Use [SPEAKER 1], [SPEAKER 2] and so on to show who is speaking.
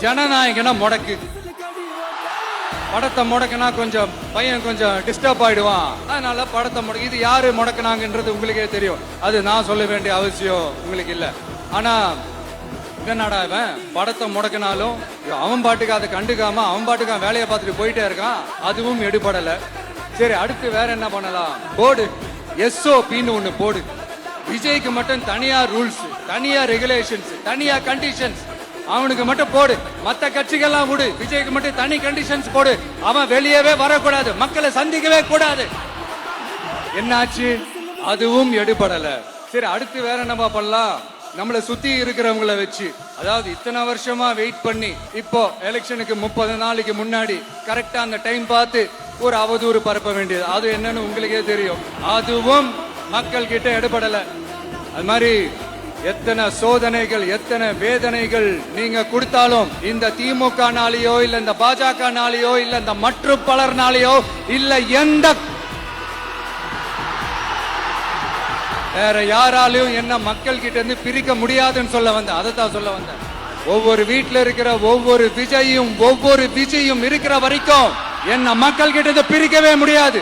[SPEAKER 1] ஜனநாயகனா முடக்கு. படத்தை முடக்கினா கொஞ்சம் பையன் கொஞ்சம் டிஸ்டர்ப் ஆயிடுவான். அதனால படத்தை முடக்கு. இது யாரு முடக்கினாங்கன்றது உங்களுக்கே தெரியும். அது நான் சொல்ல வேண்டிய அவசியம் உங்களுக்கு இல்ல. ஆனா என்னடா இவன் படத்தை முடக்கினாலும் அவன் பாட்டுக்கு அதை கண்டுக்காம அவன் பாட்டுக்கு வேலையை பார்த்துட்டு போயிட்டே இருக்கான். அதுவும் எடுபடல. சரி, அடுத்து வேற என்ன பண்ணலாம்? போடு, SOPன்னு ஒண்ணு போடு. விஜய்க்கு மட்டும் தனியா ரூல்ஸ், தனியா ரெகுலேஷன்ஸ், தனியா கண்டிஷன்ஸ் அவனுக்கு மட்டும் போடு. மத்த கட்சிகள்லாம் விடு, விஜய்க்கு மட்டும் தனி கண்டிஷன்ஸ் போடு. அவன் வெளியவே வரக்கூடாது, மக்களை சந்திக்கவே கூடாது. என்னாச்சு? அதுவும் எடுபடல. சரி, அடுத்து வேற என்ன பண்ணலாம்? நம்மளை சுத்தி இருக்கிறவங்களை வச்சு, அதாவது இத்தனை வருஷமா வெயிட் பண்ணி இப்போ எலெக்ஷனுக்கு 30 நாளைக்கு முன்னாடி கரெக்டா அந்த டைம் பார்த்து ஒரு அவதூறு பரப்ப வேண்டியது. அது என்னன்னு உங்களுக்கே தெரியும். அதுவும் மக்கள் கிட்ட எடுபடல. அது மாதிரி எத்தனை சோதனைகள், எத்தனை வேதனைகள் நீங்க கொடுத்தாலும் இந்த திமுகனாலேயோ இல்ல இந்த பாஜகனாலேயோ இல்ல இந்த மற்றும் பலர்னாலேயோ இல்ல எந்த வேற யாராலையும் என்ன மக்கள் கிட்ட இருந்து பிரிக்க முடியாதுன்னு சொல்ல வந்தேன். அதைத்தான் சொல்ல வந்தேன். ஒவ்வொரு வீட்டுல இருக்கிற ஒவ்வொரு விஜயும் இருக்கிற வரைக்கும் என்ன மக்கள் கிட்ட இருந்து பிரிக்கவே முடியாது.